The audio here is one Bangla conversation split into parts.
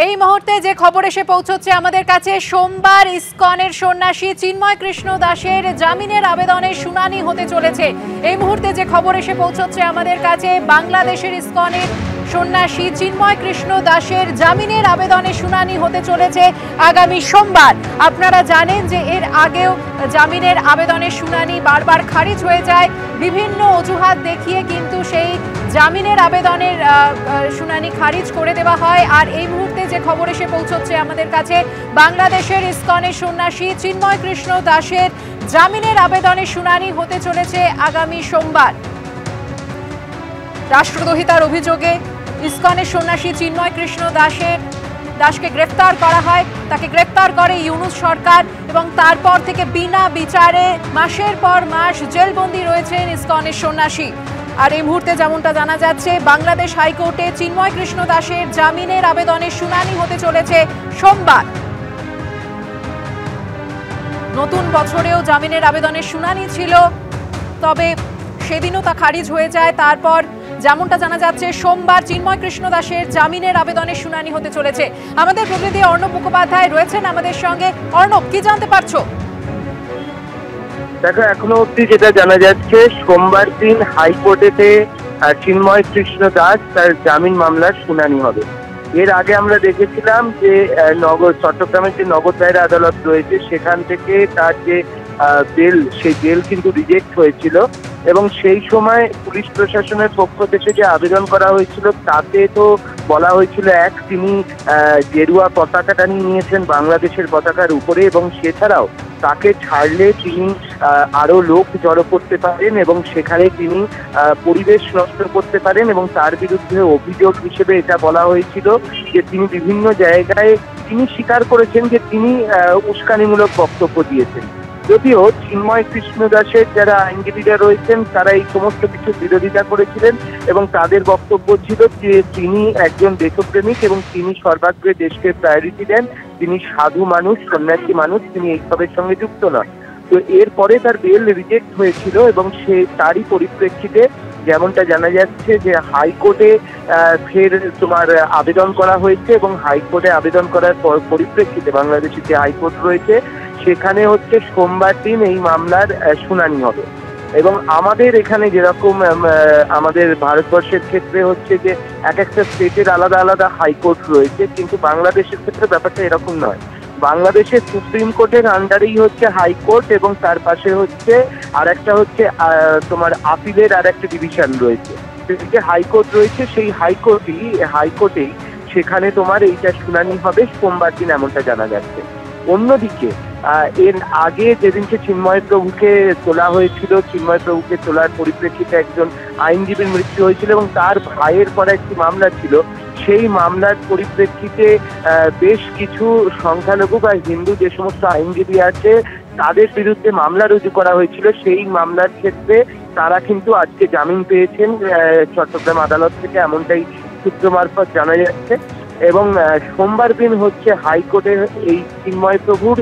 এই মুহূর্তে যে খবর এসে পৌঁছচ্ছে আমাদের কাছে, সোমবার ইসকনের সন্ন্যাসী চিন্ময় কৃষ্ণ দাসের জামিনের আবেদনের শুনানি হতে চলেছে। এই মুহূর্তে যে খবর এসে পৌঁছচ্ছে আমাদের কাছে, বাংলাদেশের ইসকনের সন্ন্যাসী চিন্ময় কৃষ্ণ দাসের জামিনের আবেদনের শুনানি হতে চলেছে আগামী সোমবার। আপনারা জানেন যে এর আগেও জামিনের আবেদনের শুনানি বারবার খারিজ হয়ে যায়, বিভিন্ন অজুহাত দেখিয়ে কিন্তু সেই জামিনের আবেদনের শুনানি খারিজ করে দেওয়া হয়। আর এই মুহূর্তে যে খবর এসে পৌঁছচ্ছে আমাদের কাছে, বাংলাদেশের ইসকনের সন্ন্যাসী চিন্ময় কৃষ্ণ দাসের জামিনের আবেদনের শুনানি হতে চলেছে আগামী সোমবার। রাষ্ট্রদ্রোহিতার অভিযোগে ইসকনের সন্ন্যাসী চিন্ময় কৃষ্ণ দাসকে গ্রেফতার করা হয়। তাকে গ্রেফতার করে ইউনূস সরকার এবং তারপর থেকে বিনা বিচারে মাসের পর মাস জেলবন্দি রয়েছেন ইসকনের সন্ন্যাসী। আর এই মুহূর্তে যেমনটা জানা যাচ্ছে, বাংলাদেশ হাইকোর্টে চিন্ময় কৃষ্ণ দাসের জামিনের আবেদনের শুনানি হতে চলেছে সোমবার। নতুন বছরেও জামিনের আবেদনের শুনানি ছিল, তবে সেদিনও তা খারিজ হয়ে যায়। তারপর যেমনটা জানা যাচ্ছে, সোমবার চিন্ময় কৃষ্ণ দাসের জামিনের আবেদনের শুনানি হতে চলেছে। আমাদের প্রতিনিধি অর্ণব মুখোপাধ্যায় রয়েছেন আমাদের সঙ্গে। অর্ণব, কি জানতে পারছো? দেখো, এখনো অব্দি যেটা জানা যাচ্ছে, সোমবার দিন হাইকোর্টেতে চিন্ময় কৃষ্ণ দাস তার জামিন মামলার শুনানি হবে। এর আগে আমরা দেখেছিলাম যে চট্টগ্রামের যে নগর দায়রা আদালত রয়েছে, সেখান থেকে তার যে বেল, সেই বেল কিন্তু রিজেক্ট হয়েছিল এবং সেই সময় পুলিশ প্রশাসনের পক্ষ থেকে যে আবেদন করা হয়েছিল তাতে তো বলা হয়েছিল তিনি গেরুয়া পতাকাটা নিয়েছেন বাংলাদেশের পতাকার উপরে, এবং সেছাড়াও তাকে ছাড়লে তিনি আরো লোক জড়ো করতে পারেন এবং সেখানে তিনি পরিবেশ নষ্ট করতে পারেন, এবং তার বিরুদ্ধে অভিযোগ হিসেবে এটা বলা হয়েছিল যে তিনি বিভিন্ন জায়গায় তিনি স্বীকার করেছেন যে তিনি উস্কানিমূলক বক্তব্য দিয়েছেন। যদিও চিন্ময় কৃষ্ণ দাসের যারা আইনজীবীরা রয়েছেন তারা এই সমস্ত কিছু বিরোধিতা করেছিলেন এবং তাদের বক্তব্য ছিল যে তিনি একজন দেশপ্রেমিক এবং তিনি সর্বাগ্রে দেশকে প্রায়োরিটি দেন, তিনি সাধু মানুষ, সন্ন্যাসী মানুষ, তিনি এইসবের সঙ্গে যুক্ত নন। তো এরপরে তার বেল রিজেক্ট হয়েছিল এবং তারই পরিপ্রেক্ষিতে যেমনটা জানা যাচ্ছে যে হাইকোর্টে ফের আবেদন করা হয়েছে এবং হাইকোর্টে আবেদন করার পরিপ্রেক্ষিতে বাংলাদেশের যে হাইকোর্ট রয়েছে সেখানে সোমবার দিন এই মামলার শুনানি হবে। এবং আমাদের এখানে যেরকম আমাদের ভারতবর্ষের ক্ষেত্রে যে এক একটা স্টেটের আলাদা আলাদা হাইকোর্ট রয়েছে, কিন্তু বাংলাদেশের ক্ষেত্রে ব্যাপারটা এরকম নয়। বাংলাদেশের সুপ্রিম কোর্টের আন্ডারেই হাইকোর্ট এবং তার পাশে আর একটা আপিলের আর একটা ডিভিশন রয়েছে। যে হাইকোর্ট রয়েছে সেই হাইকোর্টেই সেখানে এইটা শুনানি হবে সোমবার দিন, এমনটা জানা যাচ্ছে। অন্যদিকে এর আগে যেদিনকে চিন্ময় প্রভুকে তোলা হয়েছিল, চিন্ময় প্রভুকে তোলার পরিপ্রেক্ষিতে একজন আইনজীবীর মৃত্যু হয়েছিল এবং তার ভাইয়ের পরে একটি মামলা ছিল। সেই মামলার পরিপ্রেক্ষিতে বেশ কিছু সংখ্যালঘু বা হিন্দু যে সমস্ত আইনজীবী আছে তাদের বিরুদ্ধে মামলা রুজু করা হয়েছিল। সেই মামলার ক্ষেত্রে তারা কিন্তু আজকে জামিন পেয়েছেন চট্টগ্রাম আদালত থেকে, এমনটাই সূত্র মারফত জানা যাচ্ছে। এবং সোমবার দিন হাইকোর্টের এই চিন্ময় প্রভুর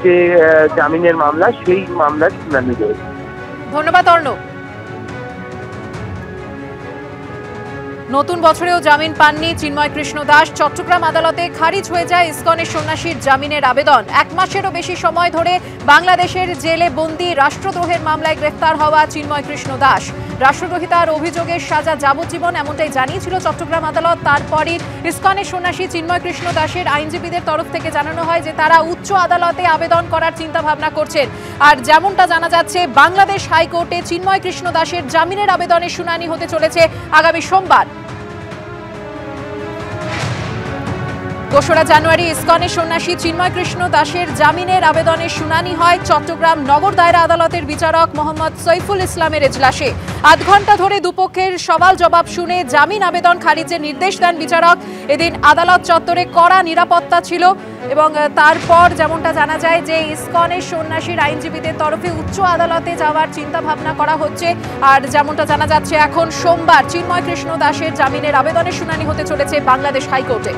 যে জামিনের মামলা, সেই মামলার শুনানি রয়েছে। ধন্যবাদ অর্ণব। নতুন বছরেও জামিন পাননি চিন্ময় কৃষ্ণ দাস। চট্টগ্রাম আদালতে খারিজ হয়ে যায় ইসকনের সন্ন্যাসীর জামিনের আবেদন। 1 মাসেরও বেশি সময় ধরে বাংলাদেশের জেলে বন্দী রাষ্ট্রদ্রোহের মামলায় গ্রেফতার হওয়া চিন্ময় কৃষ্ণ দাস। রাষ্ট্রদ্রোহিতার অভিযোগের সাজা যাবজ্জীবন, এমনটাই জানিয়েছিল চট্টগ্রাম আদালত। তারপরই ইসকনের সন্ন্যাসী চিন্ময় কৃষ্ণ দাসের আইনজীবীদের তরফ থেকে জানানো হয় যে তারা উচ্চ আদালতে আবেদন করার চিন্তা ভাবনা করছেন। আর যেমনটা জানা যাচ্ছে, বাংলাদেশ হাইকোর্টে চিন্ময় কৃষ্ণ দাসের জামিনের আবেদনের শুনানি হতে চলেছে আগামী সোমবার। 2রা জানুয়ারি ইসকনের সন্ন্যাসী চিন্ময় কৃষ্ণ দাসের জামিনের আবেদনের শুনানি হয় চট্টগ্রাম নগর দায়রা আদালতের বিচারক মোহাম্মদ সৈফুল ইসলামের এজলাসে। 8 ঘন্টা ধরে দুপক্ষের সওয়াল জবাব শুনে জামিন আবেদন খারিজের নির্দেশ দেন বিচারক। এদিন আদালত চত্বরে কড়া নিরাপত্তা ছিল এবং তারপর যেমনটা জানা যায় যে ইসকনের সন্ন্যাসীর আইনজীবীদের তরফে উচ্চ আদালতে যাওয়ার চিন্তা ভাবনা করা হচ্ছে। আর যেমনটা জানা যাচ্ছে, এখন সোমবার চিন্ময় কৃষ্ণ দাসের জামিনের আবেদনের শুনানি হতে চলেছে বাংলাদেশ হাইকোর্টে।